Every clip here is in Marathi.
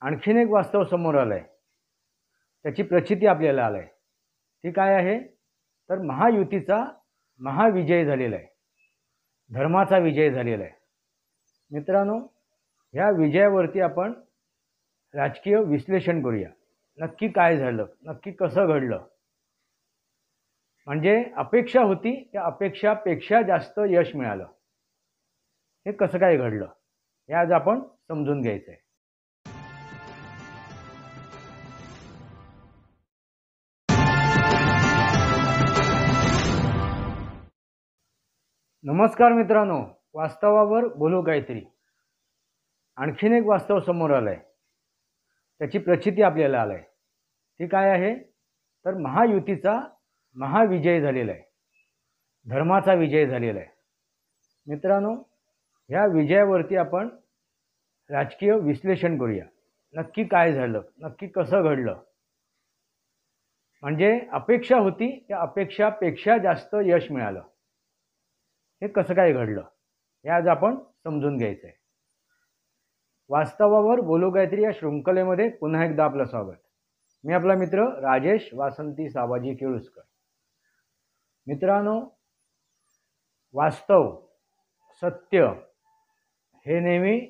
आणखीन एक वास्तव समोर आलं आहे, त्याची प्रचिती आपल्याला आलं आहे. ती काय आहे तर महायुतीचा महाविजय झालेला आहे, धर्माचा विजय झालेला आहे. मित्रांनो, ह्या विजयावरती आपण राजकीय विश्लेषण करूया. नक्की काय झालं, नक्की कसं घडलं, म्हणजे अपेक्षा होती त्या अपेक्षापेक्षा जास्त यश मिळालं, हे कसं काय घडलं हे आज आपण समजून घ्यायचं आहे. नमस्कार मित्रांनो, वास्तवावर बोलू काहीतरी. आणखीन एक वास्तव समोर आलं आहे, त्याची प्रचिती आपल्याला आलं आहे. ती काय आहे तर महायुतीचा महाविजय झालेला आहे, धर्माचा विजय झालेला आहे. मित्रांनो, ह्या विजयावरती आपण राजकीय विश्लेषण करूया. नक्की काय झालं, नक्की कसं घडलं, म्हणजे अपेक्षा होती त्या अपेक्षापेक्षा जास्त यश मिळालं, हे कसं काय घडलं हे आज आपण समजून घ्यायचं आहे. वास्तवावर बोलू काहीतरी या शृंखलेमध्ये पुन्हा एकदा आपलं स्वागत. मी आपला मित्र राजेश वासंती साबाजी केळुसकर. मित्रांनो, वास्तव सत्य हे नेहमी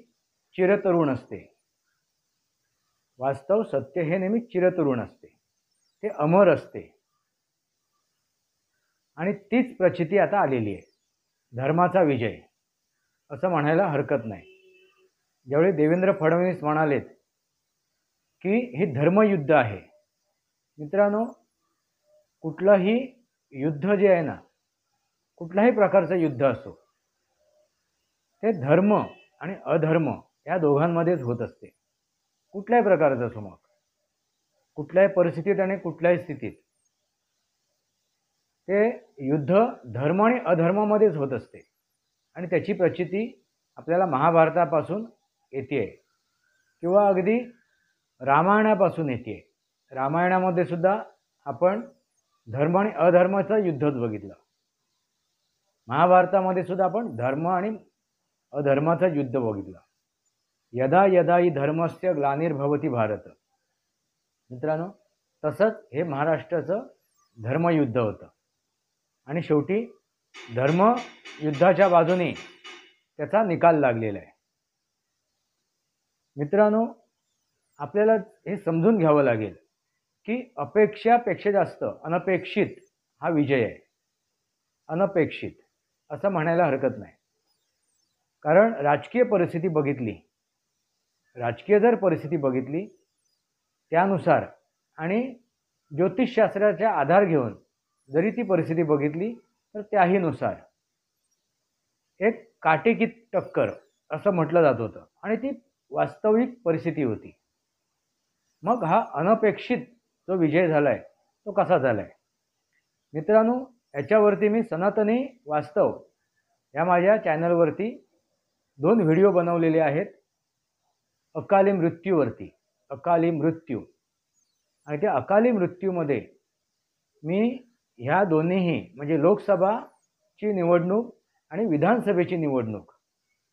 चिरतरुण असते. वास्तव सत्य हे नेहमी चिरतरुण असते, ते अमर असते. आणि तीच प्रचिती आता आलेली आहे, धर्माचा विजय असं म्हणायला हरकत नाही. ज्यावेळी देवेंद्र फडणवीस म्हणालेत की हे धर्मयुद्ध आहे, मित्रांनो, कुठलंही युद्ध जे आहे ना, कुठल्याही प्रकारचं युद्ध असो, ते धर्म आणि अधर्म या दोघांमध्येच होत असते. कुठल्याही प्रकारचं असो, मग कुठल्याही परिस्थितीत आणि कुठल्याही स्थितीत ते युद्ध धर्म आणि अधर्मामध्येच होत असते. आणि त्याची प्रचिती आपल्याला महाभारतापासून येते किंवा अगदी रामायणापासून येते. रामायणामध्ये सुद्धा आपण धर्म आणि अधर्माचं युद्धच बघितलं. महाभारतामध्ये सुद्धा आपण धर्म आणि अधर्माचं युद्ध बघितलं. यदा यदा हि धर्मस्य ग्लानिर्भवति भारत. मित्रांनो, तसंच हे महाराष्ट्राचं धर्मयुद्ध होतं. आणि शेवटी धर्म युद्धाच्या बाजूने त्याचा निकाल लागलेला आहे. मित्रांनो, आपल्याला हे समजून घ्यावं लागेल की अपेक्षापेक्षा जास्त अनपेक्षित हा विजय आहे. अनपेक्षित असं म्हणायला हरकत नाही, कारण राजकीय परिस्थिती बघितली, राजकीय जर परिस्थिती बघितली त्यानुसार आणि ज्योतिषशास्त्राचा आधार घेऊन जरी ती परिस्थिती बघितली तर त्याहीनुसार एक काटेकी टक्कर असं म्हटलं जात होतं आणि ती वास्तविक परिस्थिती होती. मग हा अनपेक्षित जो विजय झालाय तो कसा झालाय? मित्रांनो, याच्यावरती मी सनातनी वास्तव या माझ्या चॅनलवरती 2 व्हिडिओ बनवलेले आहेत. अकाली मृत्यूवरती, अकाली मृत्यू. आणि त्या अकाली मृत्यूमध्ये मी ह्या दोन्हीही म्हणजे लोकसभाची निवडणूक आणि विधानसभेची निवडणूक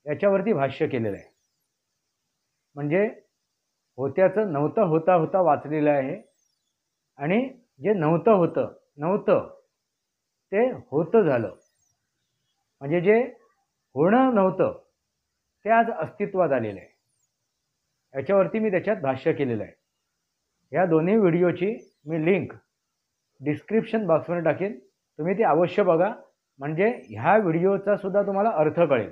याच्यावरती भाष्य केलेलं आहे. म्हणजे होत्याचं नव्हतं होता होता वाचलेलं आहे आणि जे नव्हतं ते होतं झालं. म्हणजे जे होणं नव्हतं ते आज अस्तित्वात आलेलं आहे. याच्यावरती मी त्याच्यात भाष्य केलेलं आहे. या दोन्ही व्हिडिओची मी लिंक डिस्क्रिप्शन बॉक्समध्ये टाकेन, तुम्ही ते अवश्य बघा, म्हणजे ह्या व्हिडिओचा सुद्धा तुम्हाला अर्थ कळेल.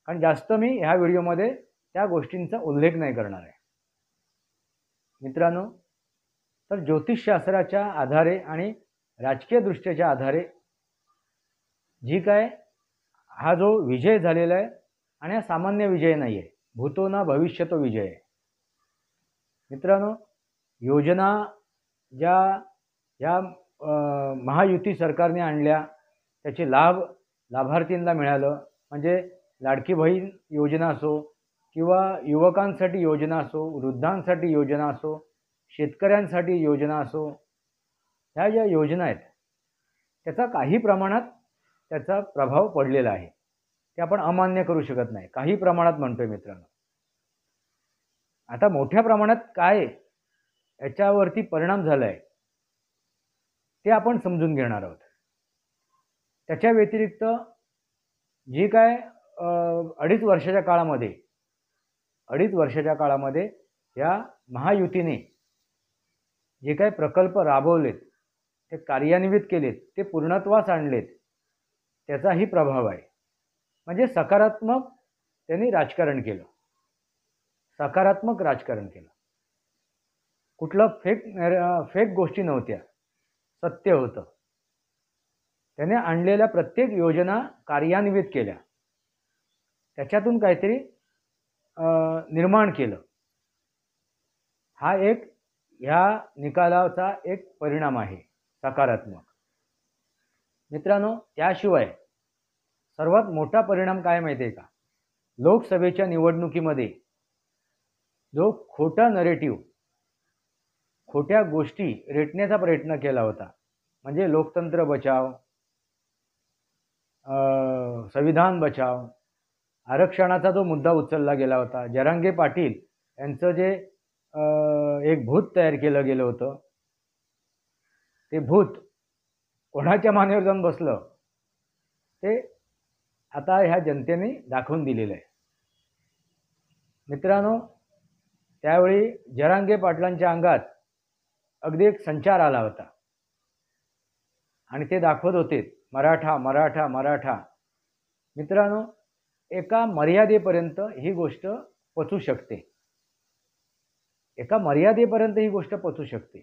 कारण जास्त मी ह्या व्हिडिओमध्ये त्या गोष्टींचा उल्लेख नाही करणार आहे. मित्रांनो, तर ज्योतिषशास्त्राच्या आधारे आणि राजकीय दृष्ट्याच्या आधारे जी काय हा जो विजय झालेला आहे, आणि हा सामान्य विजय नाही आहे, भूतो ना भविष्यतो विजय आहे. मित्रांनो, योजना ज्या या महायुती सरकारने आणल्या त्याचे लाभ लाभार्थींना मिळालं. म्हणजे लाडकी बहीण योजना असो किंवा युवकांसाठी योजना असो, वृद्धांसाठी योजना असो, शेतकऱ्यांसाठी योजना असो, ह्या ज्या योजना आहेत त्याचा काही प्रमाणात त्याचा प्रभाव पडलेला आहे. ते आपण अमान्य करू शकत नाही. काही प्रमाणात म्हणतोय मित्रांनो. आता मोठ्या प्रमाणात काय याच्यावरती परिणाम झाला आहे ते आपण समजून घेणार आहोत. त्याच्या व्यतिरिक्त जी काय 2.5 वर्षाच्या काळामध्ये या महायुतीने जे काही प्रकल्प राबवलेत, ते कार्यान्वित केलेत, ते पूर्णत्वास आणलेत, त्याचाही प्रभाव आहे. म्हणजे सकारात्मक त्यांनी राजकारण केलं, सकारात्मक राजकारण केलं. कुठलं फेक गोष्टी नव्हत्या, सत्य होतं. त्याने आणलेल्या प्रत्येक योजना कार्यान्वित केल्या, त्याच्यातून काहीतरी निर्माण केलं. हा एक ह्या निकालाचा एक परिणाम आहे सकारात्मक. मित्रांनो, त्याशिवाय सर्वात मोठा परिणाम काय माहिती आहे का? लोकसभेच्या निवडणुकीमध्ये जो खोटा नरेटिव्ह, खोट्या गोष्टी रेटण्याचा प्रयत्न केला होता, म्हणजे लोकतंत्र बचाव, संविधान बचाव, आरक्षणाचा जो मुद्दा उचलला गेला होता, जरांगे पाटील यांचं जे एक भूत तयार केलं गेलं होतं, ते भूत कोणाच्या मानेवर जाऊन बसलं ते आता ह्या जनतेने दाखवून दिलेलं आहे. मित्रांनो, त्यावेळी जरांगे पाटलांच्या अंगात अगदी एक संचार आला होता आणि ते दाखवत होते मराठा मराठा मराठा. मित्रांनो, एका मर्यादेपर्यंत ही गोष्ट पचू शकते, एका मर्यादेपर्यंत ही गोष्ट पचू शकते.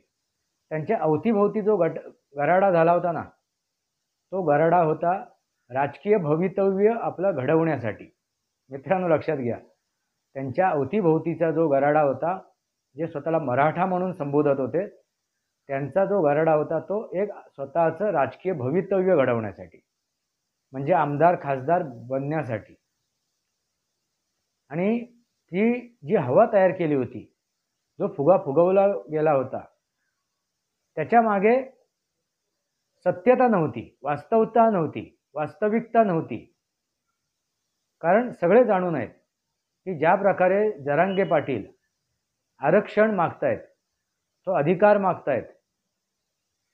त्यांच्या अवतीभोवती जो गराडा झाला होता ना, तो गराडा होता राजकीय भवितव्य आपलं घडवण्यासाठी. मित्रांनो, लक्षात घ्या, त्यांच्या अवतीभोवतीचा जो गराडा होता, जे स्वतःला मराठा म्हणून संबोधत होते, त्यांचा जो गराडा होता तो एक स्वतःचं राजकीय भवितव्य घडवण्यासाठी, म्हणजे आमदार खासदार बनण्यासाठी. आणि ती जी हवा तयार केली होती, जो फुगा फुगवला गेला होता, त्याच्या मागे सत्यता नव्हती, वास्तवता नव्हती, वास्तविकता नव्हती. कारण सगळे जाणून आहेत की ज्या प्रकारे जरांगे पाटील आरक्षण मागतायत, तो अधिकार मागतायत,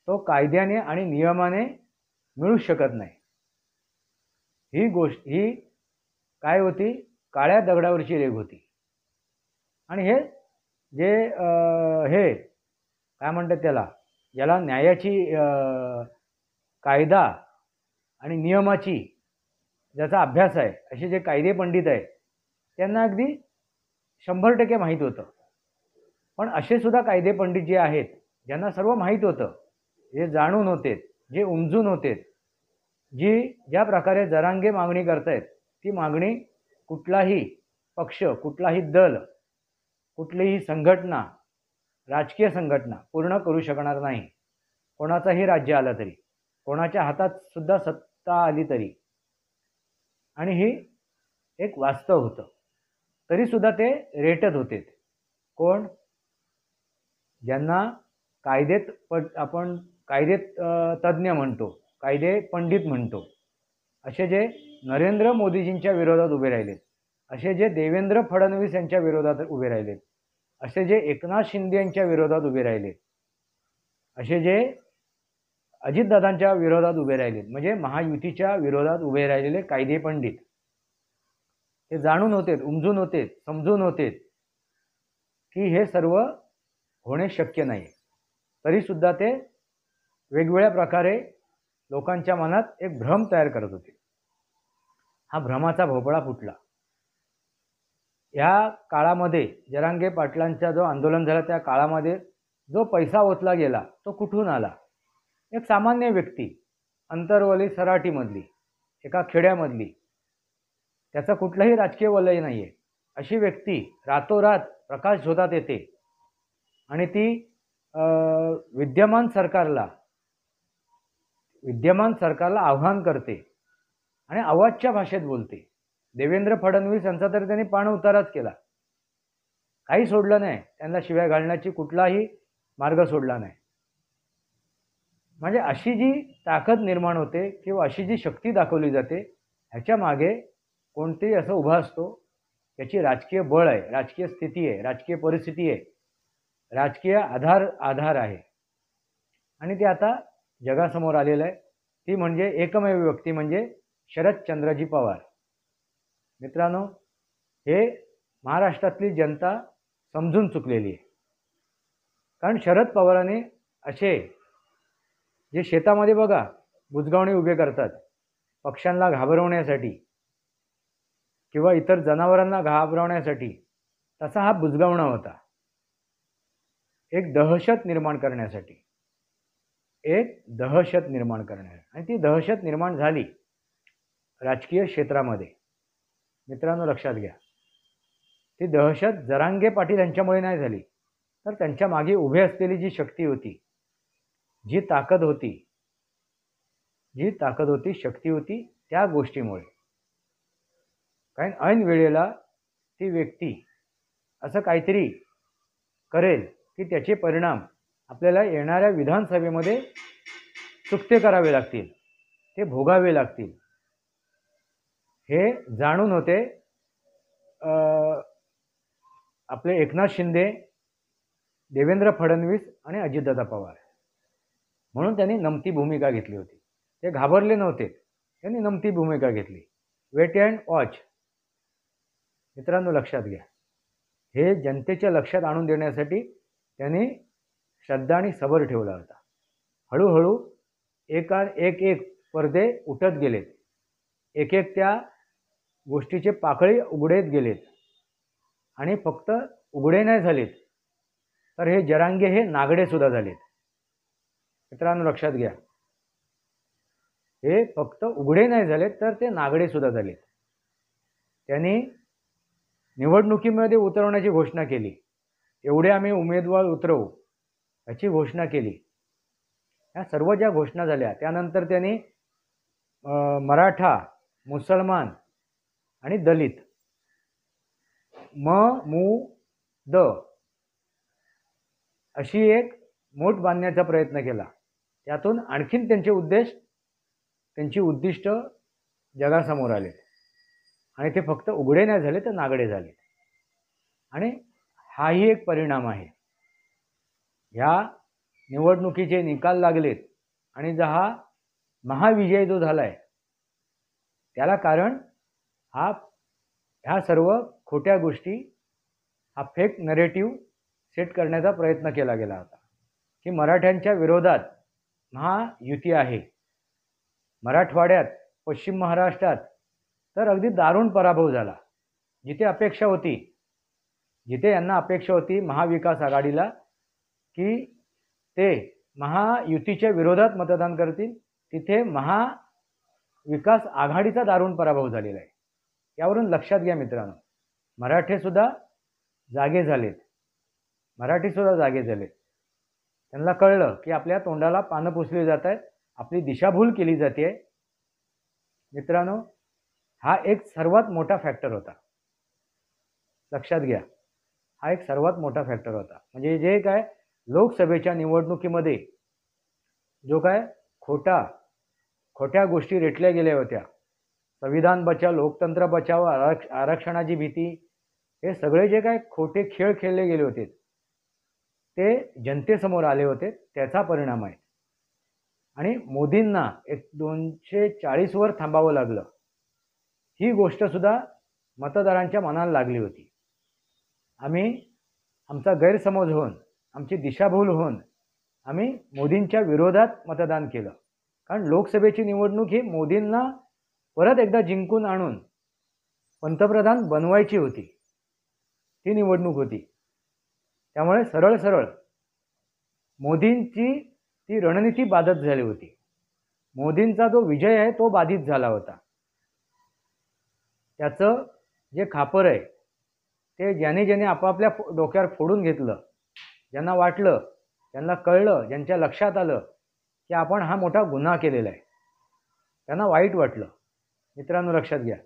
तो कायद्याने आणि नियमाने मिळू शकत नाही. ही गोष्ट ही काय होती? काळ्या दगडावरची रेघ होती. आणि हे जे हे काय म्हणतात त्याला, ज्याला न्यायाची कायदा आणि नियमाची ज्याचा अभ्यास आहे, असे जे कायदे पंडित आहेत, त्यांना अगदी 100% माहीत होतं. पण असे सुद्धा कायदे पंडित जे आहेत, ज्यांना सर्व माहीत होतं, जे जाणून होते, जे उमजून होते, ज्या प्रकारे जरांगे मागणी करतायत, ती मागणी कुठलाही पक्ष, कुठलाही दल, कुठलीही संघटना, राजकीय संघटना पूर्ण करू शकणार नाही. कोणाचाही राज्य आलं तरी, कोणाच्या हातात सुद्धा सत्ता आली तरी. आणि ही एक वास्तव होतं. तरी सुद्धा ते रेटत होते. कोण? ज्यांना आपण कायदेत तज्ज्ञ म्हणतो, कायदे पंडित म्हणतो, असे जे नरेंद्र मोदीजींच्या विरोधात उभे राहिलेत, असे जे देवेंद्र फडणवीस यांच्या विरोधात उभे राहिलेत, असे जे एकनाथ शिंदे यांच्या विरोधात उभे राहिलेत, असे जे अजितदादांच्या विरोधात उभे राहिलेत, म्हणजे महायुतीच्या विरोधात उभे राहिलेले कायदे पंडित, ते जाणून होते, उमजून होते, समजून होते की हे सर्व होणे शक्य नाही. तरी सुद्धा ते वेगवेगळ्या प्रकारे लोकांच्या मनात एक भ्रम तयार करत होते. हा भ्रमाचा भोपळा फुटला. या काळामध्ये जरांगे पाटलांचा जो आंदोलन झाला, त्या काळामध्ये जो पैसा ओतला गेला तो कुठून आला? एक सामान्य व्यक्ती, अंतरवली सराटीमधली, एका खेड्यामधली, त्याचं कुठलंही राजकीय वलय नाही आहे, अशी व्यक्ती रातोरात प्रकाश झोतात येते आणि ती विद्यमान सरकारला आव्हान करते आणि आवाजच्या भाषेत बोलते. देवेंद्र फडणवीस यांचा तर त्यांनी पाण उताराच केला, काही सोडलं नाही, त्यांना शिव्या घालण्याची कुठलाही मार्ग सोडला नाही. म्हणजे अशी जी ताकद निर्माण होते किंवा अशी जी शक्ती दाखवली जाते, ह्याच्या मागे कोणतेही असं उभा असतो याची राजकीय बळ आहे, राजकीय स्थिती आहे, राजकीय परिस्थिती आहे, राजकीय आधार आहे आणि ते आता जगासमोर आलेलं आहे. ती म्हणजे एकमेव व्यक्ती म्हणजे शरदचंद्रजी पवार. मित्रांनो, हे महाराष्ट्रातली जनता समजून चुकलेली आहे. कारण शरद पवारांनी असे जे शेतामध्ये बघा बुजगावणे उभे करतात पक्ष्यांना घाबरवण्यासाठी किंवा इतर जनावरांना घाबरवण्यासाठी, तसा हा बुजगावणा होता. एक दहशत निर्माण करण्यासाठी, एक दहशत निर्माण करण्यासाठी. आणि ती दहशत निर्माण झाली राजकीय क्षेत्रामध्ये. मित्रांनो लक्षात घ्या, ती दहशत जरांगे पाटील यांच्यामुळे नाही झाली, तर त्यांच्या मागे उभे असलेली जी शक्ती होती, जी ताकद होती, शक्ती होती, त्या गोष्टीमुळे. कारण ऐन वेळेला ती व्यक्ती असं काहीतरी करेल की त्याचे परिणाम आपल्याला येणाऱ्या विधानसभेमध्ये चुकते करावे लागतील, ते भोगावे लागतील. हे जाणून होते आपले एकनाथ शिंदे, देवेंद्र फडणवीस आणि अजितदादा पवार. म्हणून त्यांनी नमती भूमिका घेतली होती. ते घाबरले नव्हते, त्यांनी नमती भूमिका घेतली. Wait and watch. मित्रांनो लक्षात घ्या, हे जनतेच्या लक्षात आणून देण्यासाठी त्यांनी श्रद्धा आणि सबर ठेवला होता. हळूहळू एक पडदे उठत गेलेत, एक त्या गोष्टीचे पाकळी उघडेत गेलेत. आणि फक्त उघडे नाही झालेत, तर हे जरांगे हे नागडे सुद्धा झालेत. मित्रांनो लक्षात घ्या, हे फक्त उघडे नाही झालेत, तर ते नागडे सुद्धा झालेत. त्यांनी निवडणुकीमध्ये उतरवण्याची घोषणा केली. एवढे आम्ही उमेदवार उतरवू याची घोषणा केली. या सर्व ज्या घोषणा झाल्या त्यानंतर त्यांनी मराठा, मुसलमान आणि दलित द अशी एक मोठ बांधण्याचा प्रयत्न केला. त्यातून आणखीन त्यांची उद्दिष्ट जगासमोर आले आणि ते फक्त उघडे नाही झाले, तर नागडे झाले. आणि हाही एक परिणाम आहे. ह्या निवडणुकीचे निकाल लागलेत आणि हा महाविजय जो झाला आहे त्याला कारण ह्या सर्व खोट्या गोष्टी, हा फेक नरेटिव्ह सेट करण्याचा प्रयत्न केला गेला होता की मराठ्यांच्या विरोधात महायुती आहे. मराठवाड्यात, पश्चिम महाराष्ट्रात तर अगदी दारुण पराभव झाला. जिथे यांना अपेक्षा होती महाविकास आघाडीला की ते महायुतीच्या विरोधात मतदान करतील, तिथे महाविकास आघाडीचा दारुण पराभव झालेला आहे. यावरून लक्षात घ्या मित्रांनो, मराठी सुद्धा जागे झालेत. त्यांना कळलं की आपल्या तोंडाला पानं पुसली जात आहेत, आपली दिशाभूल केली जाते. मित्रांनो, हा एक सर्वात मोठा फॅक्टर होता. लक्षात घ्या, हा एक सर्वात मोठा फॅक्टर होता. म्हणजे जे काय लोकसभेच्या निवडणुकीमध्ये जो काय खोट्या गोष्टी रेटल्या गेल्या होत्या, संविधान बचाव, लोकतंत्र बचाव, आरक्षणाची भीती, हे सगळे जे काय खोटे खेळ खेळले गेले होते ते जनतेसमोर आले होते. त्याचा परिणाम आहे. आणि मोदींना 240 वर थांबावं लागलं, ही गोष्ट सुद्धा मतदारांच्या मनाला लागली होती. आमचा गैरसमज होऊन, आमची दिशाभूल होऊन आम्ही मोदींच्या विरोधात मतदान केलं. कारण लोकसभेची निवडणूक ही मोदींना परत एकदा जिंकून आणून पंतप्रधान बनवायची होती, ती निवडणूक होती. त्यामुळे सरळ मोदींची ती रणनीती बाधित झाली होती. मोदींचा जो विजय आहे तो बाधित झाला होता. त्याचं जे खापर आहे ते ज्याने आपापल्या डोक्यावर फोडून घेतलं, ज्यांना वाटलं, ज्यांना कळलं, ज्यांच्या लक्षात आलं की आपण हा मोठा गुन्हा केलेला आहे, त्यांना वाईट वाटलं. मित्रांनो लक्षात घ्या,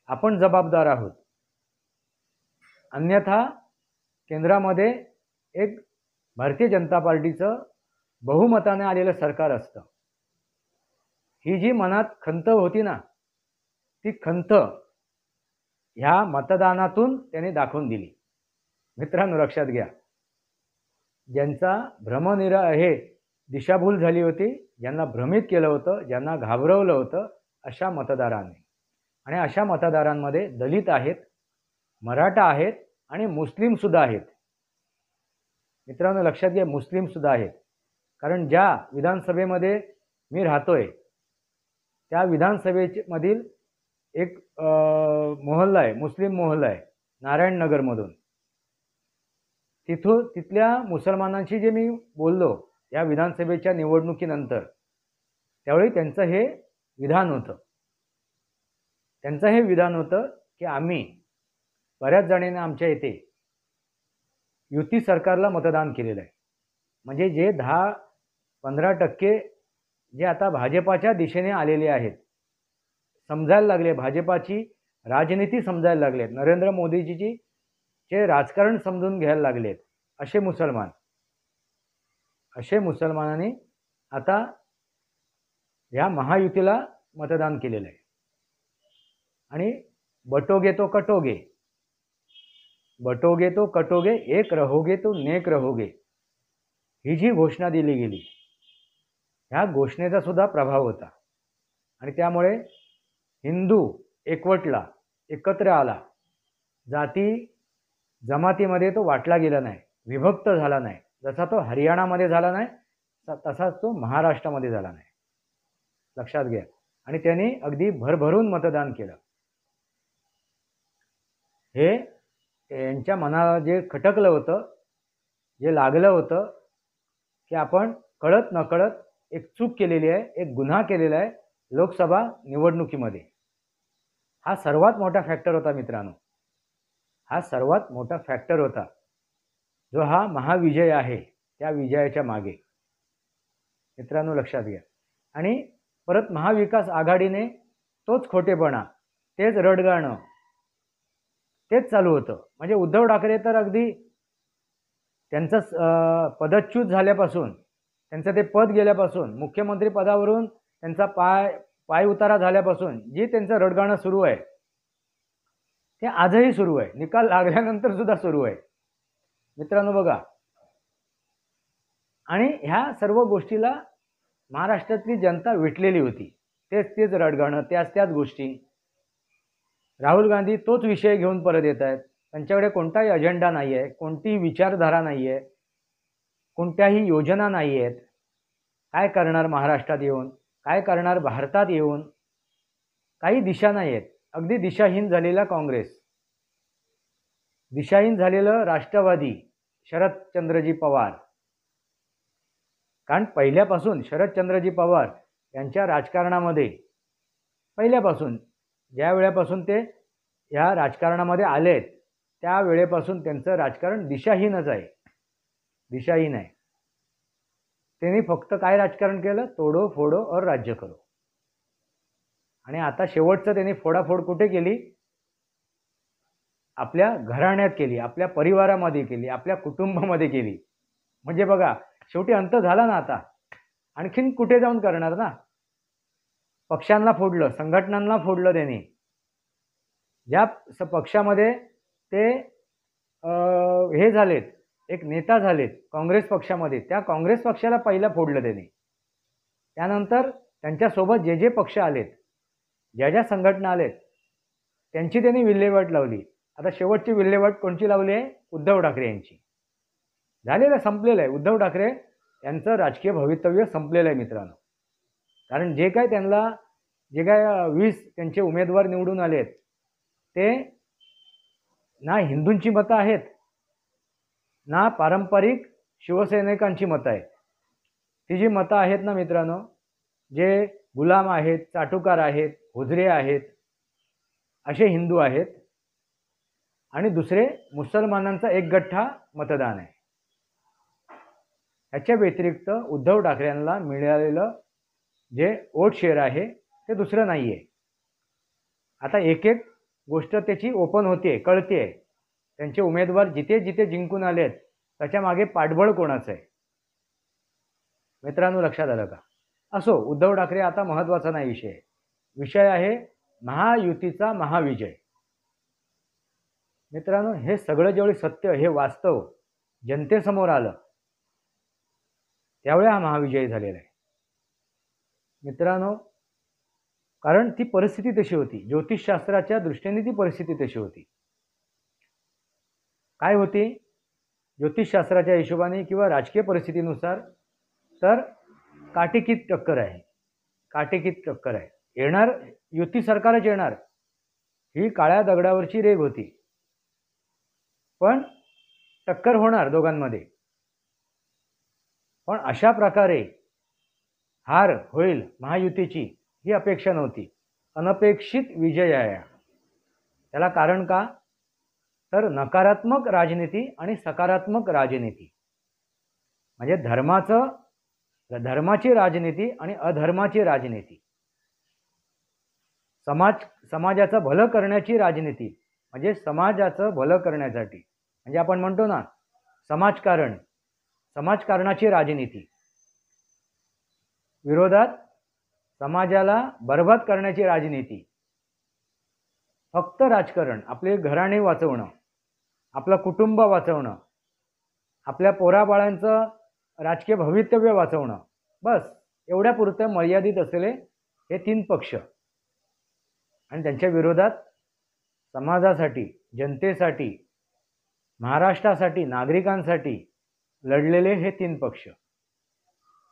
आपण जबाबदार आहोत. अन्यथा केंद्रामध्ये एक भारतीय जनता पार्टीचं बहुमताने आलेलं सरकार असतं. ही जी मनात खंत होती ना, ती खंत ह्या मतदानातून त्यांनी दाखवून दिली. मित्रांनो लक्षात घ्या, ज्यांचा हे दिशाभूल झाली होती, ज्यांना भ्रमित केलं होतं, ज्यांना घाबरवलं होतं, अशा मतदारांनी, आणि अशा मतदारांमध्ये दलित आहेत, मराठा आहेत आणि मुस्लिमसुद्धा आहेत. मित्रांनो लक्षात घ्या, मुस्लिमसुद्धा आहेत. कारण ज्या विधानसभेमध्ये मी राहतोय त्या विधानसभेमधील एक मोहल्ला आहे, मुस्लिम मोहल्ला आहे नारायणनगरमधून. तिथल्या मुसलमानांशी जे मी बोललो या विधानसभेच्या निवडणुकीनंतर, त्यावेळी त्यांचं हे विधान होतं की आम्ही बऱ्याच जणांनी आमच्या इथे युती सरकारला मतदान केलेलं आहे. म्हणजे जे 10-15% जे आता भाजपाच्या दिशेने आलेले आहेत, समजायला लागले, भाजपाची राजनीती समजायला लागलेत, नरेंद्र मोदीजीची जे राजकारण समजून घ्यायला लागलेत, असे मुसलमानांनी आता या महायुतीला मतदान केलेलं आहे. आणि बटोगे तो कटोगे, एक रहोगे तो नेक रहोगे, ही जी घोषणा दिली गेली, ह्या घोषणेचा सुद्धा प्रभाव होता. आणि त्यामुळे हिंदू एकत्र आला, जाती जमातीमध्ये तो वाटला गेला नाही, विभक्त झाला नाही. जसा तो हरियाणामध्ये झाला नाही, तसाच तो महाराष्ट्रामध्ये झाला नाही. लक्षात घ्या. आणि त्यांनी अगदी भरभरून मतदान केलं. हे यांच्या मनाला जे खटकलं होतं, जे लागलं होतं की आपण कळत नकळत एक चूक केलेली आहे, एक गुन्हा केलेला आहे लोकसभा निवडणुकीमध्ये. हा सर्वात मोठा फॅक्टर होता मित्रांनो, हा सर्वात मोठा फॅक्टर होता जो हा महाविजय आहे त्या विजयाच्या मागे. मित्रांनो लक्षात घ्या. आणि परत महाविकास आघाडीने तोच खोटेपणा, तेच रडगाणं, तेच चालू होतं. म्हणजे उद्धव ठाकरे तर अगदी त्यांचं पदच्युत झाल्यापासून, त्यांचं ते पद गेल्यापासून, मुख्यमंत्री पदावरून त्यांचा पाय उतारा झाल्यापासून जे त्यांचं रडगाणं सुरू आहे ते आजही सुरू आहे, निकाल लागल्यानंतर सुद्धा सुरू आहे. मित्रांनो बघा, आणि ह्या सर्व गोष्टीला महाराष्ट्रातली जनता विटलेली होती. तेच रडगाणं, त्याच गोष्टी. राहुल गांधी तोच विषय घेऊन परत येत आहेत. त्यांच्याकडे कोणताही अजेंडा नाही आहे, कोणतीही विचारधारा नाही आहे, कोणत्याही योजना नाही आहेत. काय करणार महाराष्ट्रात येऊन, काय करणार भारतात येऊन, काही दिशा नाही आहेत. अगदी दिशाहीन झालेला काँग्रेस, दिशाहीन झालेलं राष्ट्रवादी, शरदचंद्रजी पवार. कारण पहिल्यापासून शरदचंद्रजी पवार यांच्या राजकारणामध्ये, पहिल्यापासून ज्या वेळेपासून ते या राजकारणामध्ये आलेत त्या वेळेपासून त्यांचं राजकारण दिशाहीनच आहे, दिशाहीन आहे. त्यांनी फक्त काय राजकारण केलं, तोडो फोडो और राज्य करो. आणि आता शेवटचं त्यांनी फोडाफोड कुठे केली, आपल्या घराण्यात केली, आपल्या परिवारामध्ये केली, आपल्या कुटुंबामध्ये केली. म्हणजे बघा, शेवटी अंत झाला ना. आता आणखीन कुठे जाऊन करणार ना. पक्षांना फोडलं, संघटनांना फोडलं त्यांनी. ज्या पक्षामध्ये ते हे झालेत, एक नेता झालेत काँग्रेस पक्षामध्ये, त्या काँग्रेस पक्षाला पहिला फोडलं त्यांनी. त्यानंतर त्यांच्यासोबत जे पक्ष आलेत, ज्या संघटना आलेत, त्यांची त्यांनी विल्हेवाट लावली. आता शेवटची विल्हेवाट कोणची लावली आहे, उद्धव ठाकरे यांची. झालेलं, संपलेलं आहे. उद्धव ठाकरे यांचं राजकीय भवितव्य संपलेलं आहे मित्रांनो. कारण जे काय 20 त्यांचे उमेदवार निवडून आलेत, ते ना हिंदूंची मतं आहेत, ना पारंपरिक शिवसैनिकांची मतं आहेत. ती जी मतं आहेत ना मित्रांनो, जे गुलाम आहेत, चाटुकार आहेत, हुजरे आहेत, असे हिंदू आहेत. आणि दुसरे मुसलमानांचा एक गठ्ठा मतदान आहे. ह्याच्या व्यतिरिक्त उद्धव ठाकरेंना मिळालेलं जे वोट शेअर आहे ते दुसरं नाही आहे. आता एक गोष्ट त्याची ओपन होते, कळते. त्यांचे उमेदवार जिथे जिंकून आलेत त्याच्या मागे पाठबळ कोणाचं आहे. मित्रांनो लक्षात आलं का. असो, उद्धव ठाकरे आता महत्त्वाचा नाही विषय. विषय आहे महायुतीचा महाविजय. मित्रांनो, हे सगळं ज्यावेळी सत्य, हे वास्तव जनतेसमोर आलं, त्यावेळी हा महाविजय झालेला आहे मित्रांनो. कारण ती परिस्थिती तशी होती, ज्योतिषशास्त्राच्या दृष्टीने ती परिस्थिती तशी होती. काय होती ज्योतिषशास्त्राच्या हिशोबाने किंवा राजकीय परिस्थितीनुसार? तर काटेकीत टक्कर आहे, काटेकीत टक्कर आहे. येणार युती सरकारच येणार, ही काळ्या दगडावरची रेघ होती. पण टक्कर होणार दोघांमध्ये. पण अशा प्रकारे हार होईल महायुतीची ही अपेक्षा नव्हती. अनपेक्षित विजय आहे. त्याला कारण का? तर नकारात्मक राजनीती आणि सकारात्मक राजनीती, म्हणजे धर्माची राजनीती आणि अधर्माची राजनीती, समाजाचं भलं करण्याची राजनीती, म्हणजे समाजाचं भलं करण्यासाठी, म्हणजे आपण म्हणतो ना समाजकारणाची राजनीती, विरोधात समाजाला बरबाद करण्याची राजनीती. फक्त राजकारण, आपले घराणे वाचवणं, आपलं कुटुंब वाचवणं, आपल्या पोराबाळांचं राजकीय भवितव्य वाचवणं, बस एवढ्यापुरतं मर्यादित असलेले हे तीन पक्ष. आणि त्यांच्या विरोधात समाजासाठी, जनतेसाठी, महाराष्ट्रासाठी, नागरिकांसाठी लढलेले हे तीन पक्ष.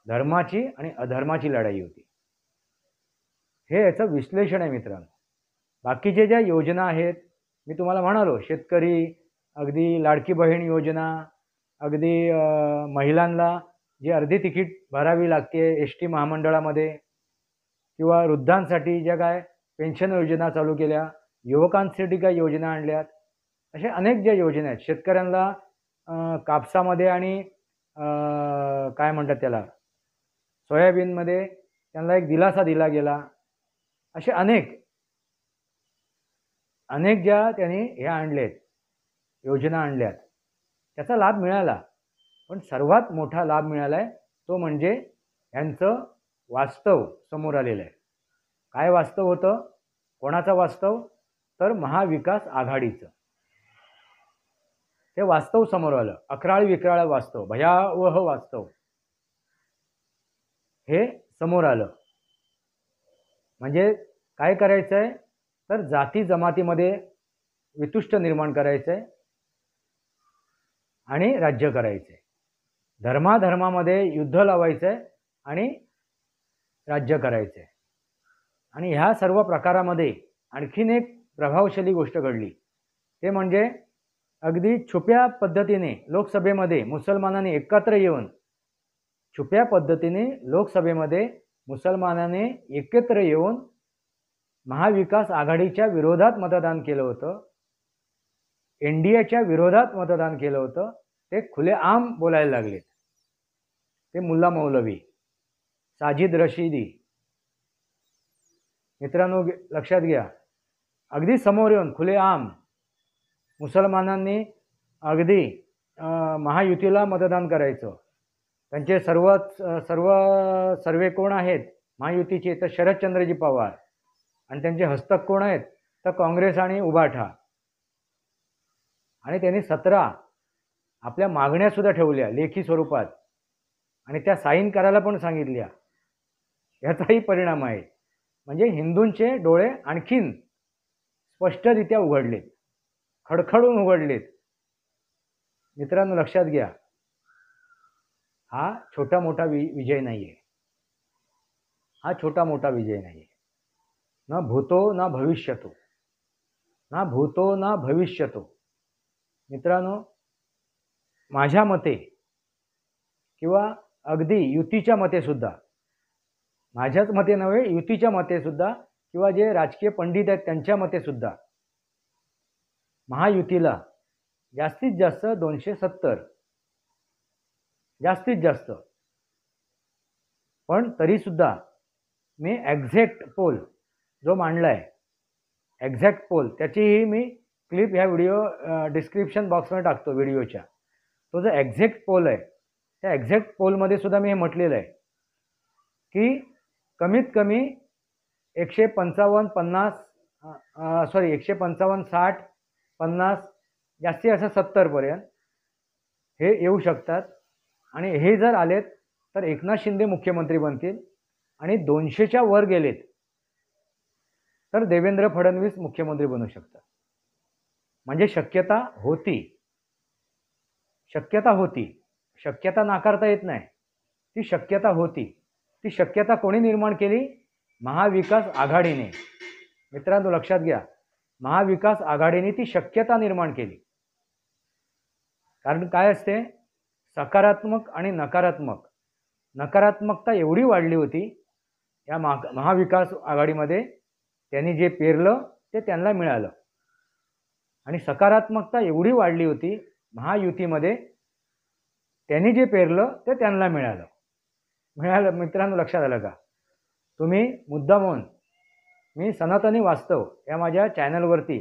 धर्माची आणि अधर्माची लढाई होती. हे याचं विश्लेषण आहे मित्रांनो. बाकीचे ज्या योजना आहेत, मी तुम्हाला म्हणालो, शेतकरी, अगदी लाडकी बहीण योजना, अगदी महिलांना जी अर्धी तिकीट भरावी लागते एस-टी महामंडळामध्ये, किंवा वृद्धांसाठी ज्या काय पेन्शन योजना चालू केल्या, युवकांसाठी काय योजना आणल्यात, अशा अनेक ज्या योजना आहेत. शेतकऱ्यांना कापसामध्ये आणि काय म्हणतात त्याला, सोयाबीनमध्ये त्यांना एक दिलासा दिला गेला. असे अनेक ज्या त्यांनी हे आणलेत, योजना आणल्यात, त्याचा लाभ मिळाला. पण सर्वात मोठा लाभ मिळाला आहे तो म्हणजे यांचं वास्तव समोर आलेलं आहे. काय वास्तव होतं? कोणाचं वास्तव? तर महाविकास आघाडीचं. ते वास्तव समोर आलं. अक्राळ विक्राळ वास्तव, भयावह वास्तव हे समोर आलं. म्हणजे काय करायचं आहे? तर जाती जमातीमध्ये वितुष्ट निर्माण करायचं आहे आणि राज्य करायचं आहे. धर्माधर्मामध्ये युद्ध लावायचं आहे आणि राज्य करायचं आहे. आणि ह्या सर्व प्रकारामध्ये आणखीन एक प्रभावशाली गोष्ट घडली, ते म्हणजे अगदी छुप्या पद्धतीने लोकसभेमध्ये मुसलमानांनी एकत्र येऊन, छुप्या पद्धतीने लोकसभेमध्ये मुसलमानांनी एकत्र येऊन महाविकास आघाडीच्या विरोधात मतदान केलं होतं, एनडीएच्या विरोधात मतदान केलं होतं. ते खुलेआम बोलायला लागलेत. ते मुल्ला मौलवी, साजिद रशिदी. मित्रांनो, लक्षात घ्या, अगदी समोर येऊन खुलेआम मुसलमानांनी अगदी महायुतीला मतदान करायचं. त्यांचे सर्व सर्वे कोण आहेत महायुतीचे? तर शरदचंद्रजी पवार. आणि त्यांचे हस्तक कोण आहेत? तर काँग्रेस आणि उभाठा. आणि त्यांनी 17 आपल्या मागण्या सुद्धा ठेवल्या लेखी स्वरूपात, आणि त्या साईन करायला पण सांगितल्या. याचाही परिणाम आहे. म्हणजे हिंदूंचे डोळे आणखीन स्पष्टरित्या उघडलेत, खडखडून उघडलेत. मित्रांनो, लक्षात घ्या, हा छोटा मोठा विजय नाही आहे. हा छोटा मोठा विजय नाही आहे. ना भूतो ना भविष्यतो, ना भूतो ना भविष्यतो. मित्रांनो, माझ्या मते किंवा अगदी युतीच्या मते सुद्धा, माझ्याच मते नव्हे, युतीच्या मते सुद्धा, किंवा जे राजकीय पंडित आहेत त्यांच्या मते सुद्धा, महायुतीला जास्तीत जास्त 270, जास्तीत जास्त. पण तरी सुद्धा मी एक्झॅक्ट पोल जो मांडला आहे, एक्झॅक्ट पोल, त्याचीही मी क्लिप ह्या व्हिडिओ डिस्क्रिप्शन बॉक्समध्ये टाकतो व्हिडिओच्या. तो जो एक्झॅक्ट पोल आहे, त्या एक्झॅक्ट पोलमध्ये सुद्धा मी हे म्हटलेलं आहे की कमीत कमी 155, 50, 155, 60, 50, जास्तीत जास्त 70पर्यंत हे येऊ शकतात. आणि हे जर आलेत तर एकनाथ शिंदे मुख्यमंत्री बनतील, आणि 200च्या वर गेलेत तर देवेंद्र फडणवीस मुख्यमंत्री बनू शकतात. म्हणजे शक्यता होती, शक्यता नाकारता येत नाही, ती शक्यता होती. ती शक्यता कोणी निर्माण केली? महाविकास आघाडीने. मित्रांनो लक्षात घ्या, महाविकास आघाडीने ती शक्यता निर्माण केली. कारण काय असते, सकारात्मक आणि नकारात्मक, नकारात्मकता एवढी वाढली होती या महाविकास आघाडीमध्ये, त्यांनी जे पेरलं ते त्यांना मिळालं. आणि सकारात्मकता एवढी वाढली होती महायुतीमध्ये, त्यांनी जे पेरलं ते त्यांना मिळालं. मित्रांनो लक्षात आलं का? तुम्ही मुद्दामून, मी सनातनी वास्तव या माझ्या चॅनलवरती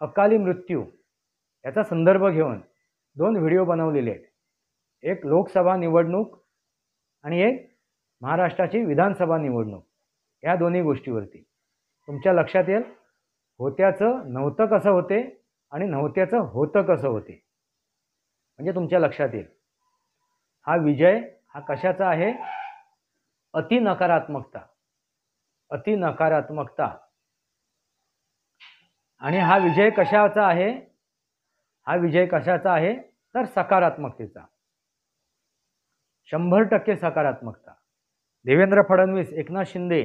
अकाली मृत्यू याचा संदर्भ घेऊन 2 व्हिडिओ बनवलेले आहेत. एक लोकसभा निवडणूक आणि एक महाराष्ट्राची विधानसभा निवडणूक, या दोन्ही गोष्टीवरती. तुमच्या लक्षात येईल होत्याचं नव्हतं कसं होते आणि नव्हत्याचं होतं कसं होते, म्हणजे तुमच्या लक्षात येईल हा विजय हा कशाचा आहे? अति नकारात्मकता. आणि हा विजय कशाचा आहे? हा विजय कशाचा आहे तर सकारात्मकतेचा. 100% सकारात्मकता. देवेंद्र फडणवीस, एकनाथ शिंदे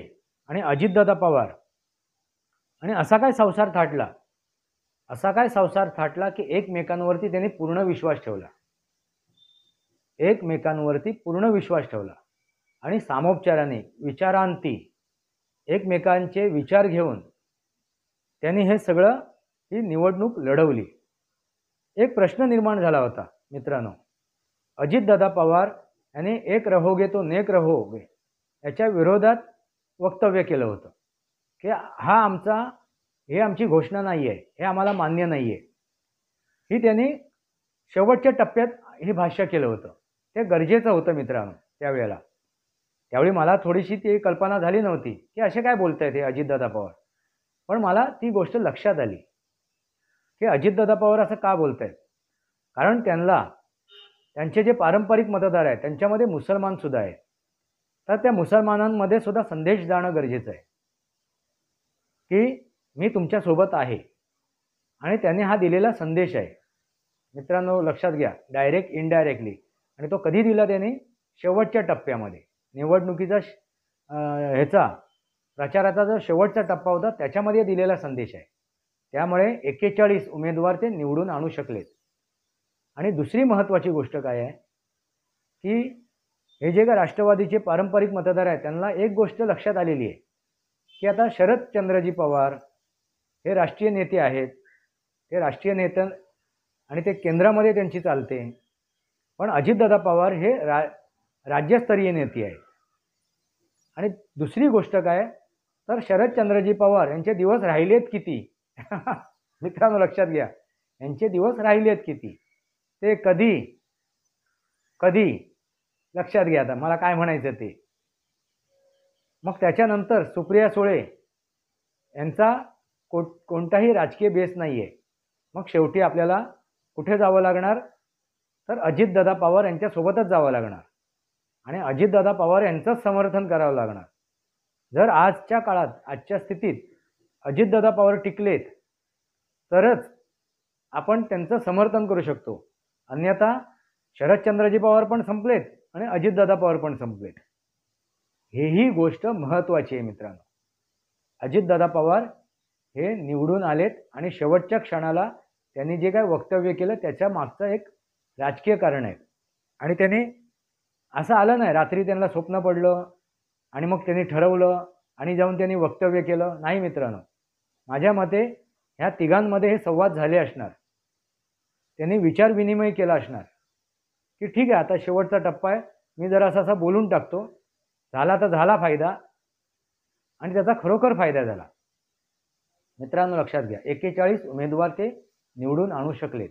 आणि अजितदादा पवार, आणि असा काय संसार थाटला की एकमेकांवरती त्यांनी पूर्ण विश्वास ठेवला आणि सामोपचाराने, विचारांती एकमेकांचे विचार घेऊन त्यांनी ही निवडणूक लढवली. एक प्रश्न निर्माण झाला होता मित्रांनो, अजितदादा पवार यांनी एक रहोगे तो नेक रहोगे याच्या विरोधात वक्तव्य केलं होतं की हे आमची घोषणा नाही आहे, हे आम्हाला मान्य नाही आहे. ही त्यांनी शेवटच्या टप्प्यात हे भाष्य केलं होतं. ते गरजेचं होतं मित्रांनो. त्यावेळी मला थोडीशी ती कल्पना झाली नव्हती की असे काय बोलतायत हे अजितदादा पवार, पण मला ती गोष्ट लक्षात आली की अजितदादा पवार असं का बोलतायत. कारण त्यांचे जे पारंपरिक मतदार आहेत त्यांच्यामध्ये मुसलमान सुद्धा आहेत. तर त्या मुसलमानांमध्ये सुद्धा संदेश जाणं गरजेचं आहे की मी तुमच्यासोबत आहे, आणि त्यांनी हा दिलेला संदेश आहे. मित्रांनो लक्षात घ्या, डायरेक्ट इनडायरेक्टली. आणि तो कधी दिला त्यांनी? शेवटच्या टप्प्यामध्ये. निवडणुकीचा प्रचाराचा जो शेवटचा टप्पा होता त्याच्यामध्ये दिलेला संदेश आहे. त्यामुळे 41 उमेदवार ते निवडून आणू शकलेत. आणि दुसरी महत्त्वाची गोष्ट काय आहे की हे जे का राष्ट्रवादीचे पारंपरिक मतदार आहेत त्यांना एक गोष्ट लक्षात आलेली आहे की आता शरदचंद्रजी पवार हे राष्ट्रीय नेते आहेत, ते राष्ट्रीय नेते आणि ते केंद्रामध्ये त्यांची चालते. पण अजितदादा पवार हे राज्यस्तरीय नेते आहेत. आणि दुसरी गोष्ट काय तर शरदचंद्रजी पवार यांचे दिवस राहिलेत किती? मित्रांनो लक्षात घ्या, यांचे दिवस राहिलेत किती? ते कधी लक्षात घ्या. आता मला काय म्हणायचं ते. मग त्याच्यानंतर सुप्रिया सुळे यांचा कोणताही राजकीय बेस नाही आहे. मग शेवटी आपल्याला कुठे जावं लागणार तर अजितदादा पवार यांच्यासोबतच जावं लागणार आणि अजितदादा पवार यांचंच समर्थन करावं लागणार. जर आजच्या काळात, आजच्या स्थितीत अजितदादा पवार टिकलेत तरच आपण त्यांचं समर्थन करू शकतो. अन्यथा शरदचंद्रजी पवार पण संपलेत आणि अजितदादा पवार पण संपलेत. ही गोष्ट महत्त्वाची आहे मित्रांनो. अजितदादा पवार हे निवडून आलेत आणि शेवटच्या क्षणाला त्यांनी जे काय वक्तव्य केलं त्याच्या मागचं एक राजकीय कारण आहे. आणि त्यांनी असं आलं नाही रात्री त्यांना स्वप्न पडलं आणि मग त्यांनी ठरवलं आणि जाऊन त्यांनी वक्तव्य केलं. नाही मित्रांनो, माझ्या मते ह्या तिघांमध्ये हे संवाद झाले असणार. त्यांनी विचार विनिमय केला असणार की ठीक आहे आता शेवटचा टप्पा आहे, मी जरा असा बोलून टाकतो, झाला तर झाला फायदा, आणि त्याचा खरोखर फायदा झाला. मित्रांनो लक्षात घ्या, 41 उमेदवार ते निवडून आणू शकलेत.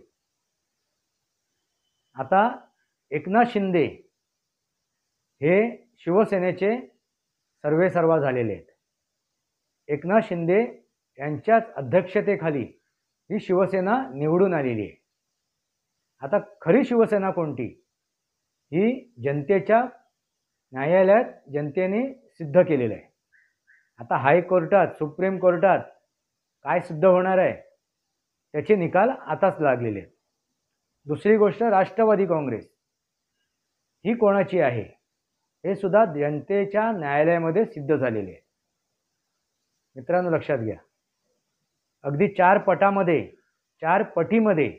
आता एकनाथ शिंदे हे शिवसेनेचे सर्वेसर्वा झालेले आहेत. एकनाथ शिंदे यांच्याच अध्यक्षतेखाली ही शिवसेना निवडून आलेली आहे. आता खरी शिवसेना कोणती? ही जनतेच्या न्यायालयात जनतेने सिद्ध केलेलं आहे. आता हायकोर्टात, सुप्रीम कोर्टात काय सिद्ध होणार आहे त्याचे निकाल आताच लागलेले आहेत. दुसरी गोष्ट, राष्ट्रवादी काँग्रेस ही कोणाची आहे हे सुद्धा जनतेच्या न्यायालयामध्ये सिद्ध झालेले आहे. मित्रांनो लक्षात घ्या, अगदी चार पटीमध्ये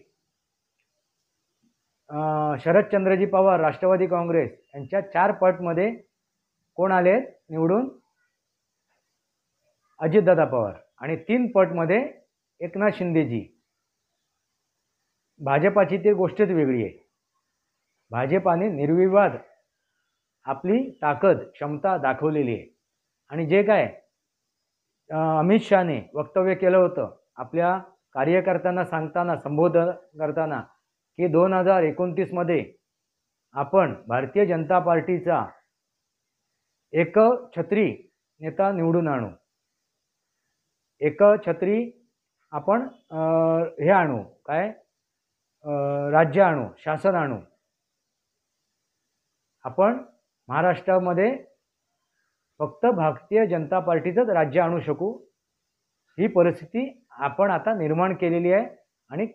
शरदचंद्रजी पवार राष्ट्रवादी काँग्रेस यांच्या 4 पटमध्ये कोण आले निवडून? अजितदादा पवार. आणि 3 पटमध्ये एकनाथ शिंदेजी. भाजपाची ती गोष्टच वेगळी आहे. भाजपाने निर्विवाद आपली ताकद, क्षमता दाखवलेली आहे. आणि जे काय अमित शहाने वक्तव्य केलं होतं आपल्या कार्यकर्त्यांना सांगताना, संबोधन करताना, की 2029 मध्ये आपण भारतीय जनता पार्टीचा एकछत्री नेता निवडून आणू, एकछत्री आपण हे आणू, काय राज्य आणू, शासन आणू, आपण महाराष्ट्रामध्ये फक्त भारतीय जनता पार्टीचंच राज्य आणू शकू, ही परिस्थिती आपण आता निर्माण केलेली आहे आणि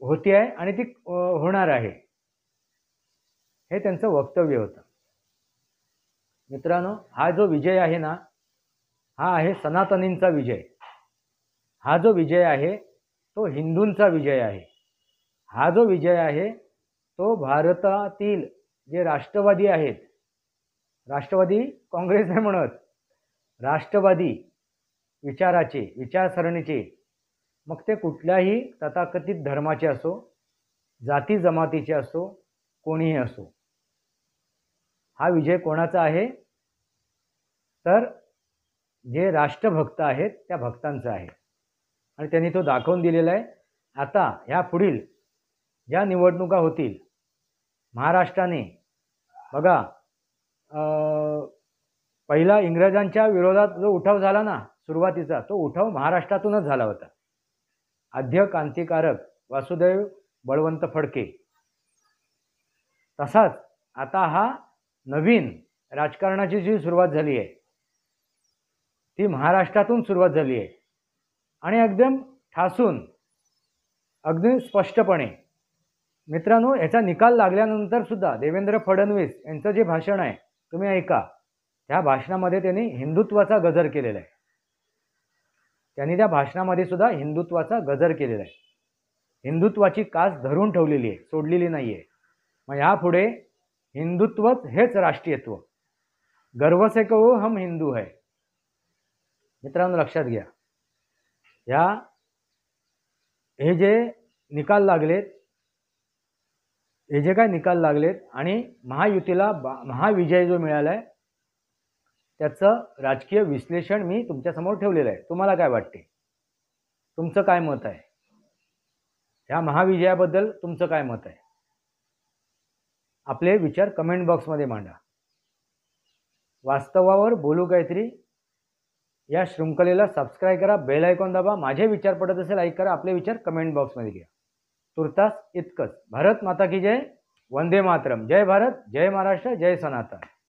होती आहे आणि ती होणार आहे, हे त्यांचं वक्तव्य होतं. मित्रांनो, हा जो विजय आहे ना, हा आहे सनातनींचा विजय. हा जो विजय आहे तो हिंदूंचा विजय आहे. हा जो विजय आहे तो भारतातील जे राष्ट्रवादी आहेत, राष्ट्रवादी काँग्रेस नाही म्हणत, राष्ट्रवादी विचाराचे, विचारसरणीचे, मग ते कुठल्याही तथाकथित धर्माचे असो, जाती जमातीचे असो, कोणीही असो, हा विजय कोणाचा आहे? तर जे राष्ट्रभक्त आहेत त्या भक्तांचा आहे. आणि त्यांनी तो दाखवून दिलेला आहे. आता ह्या पुढील ज्या निवडणुका होतील महाराष्ट्राने, बघा पहिला इंग्रजांच्या विरोधात जो उठाव झाला ना सुरुवातीचा, तो उठाव महाराष्ट्रातूनच झाला होता. आद्य क्रांतिकारक वासुदेव बळवंत फडके. तसाच आता हा नवीन राजकारणाची जी सुरुवात झाली आहे ती महाराष्ट्रातून सुरुवात झाली आहे. आणि एकदम ठासून, अगदी स्पष्टपणे. मित्रांनो, याचा निकाल लागल्यानंतर सुद्धा देवेंद्र फडणवीस यांचं जे भाषण आहे तुम्ही ऐका. त्या भाषणामध्ये त्यांनी हिंदुत्वाचा गजर केलेला आहे. त्यांनी त्या भाषणामध्ये सुद्धा हिंदुत्वाचा गजर केलेला आहे. हिंदुत्वाची कास धरून ठेवलेली आहे, सोडलेली नाही आहे. मग यापुढे हिंदुत्वच हेच राष्ट्रीयत्व. गर्व से कहो हम हिंदू है. मित्रांनो लक्षात घ्या, हे जे निकाल लागलेत, हे जे काय निकाल लागलेत आणि महायुतीला महाविजय जो मिळाला आहे त्याचं राजकीय विश्लेषण मी तुमच्यासमोर ठेवलेलं आहे. तुम्हाला काय वाटते? तुमचं काय मत आहे? ह्या महाविजयाबद्दल तुमचं काय मत आहे? आपले विचार कमेंट बॉक्समध्ये मांडा. वास्तवावर बोलू काहीतरी या शृंखलेला सबस्क्राईब करा, बेल आयकॉन दाबा. माझे विचार पडत असेल लाईक करा, आपले विचार कमेंट बॉक्समध्ये घ्या. तुर्तास इतकंच. भारत माता की जय. वंदे मातरम. जय भारत, जय महाराष्ट्र, जय सनातन.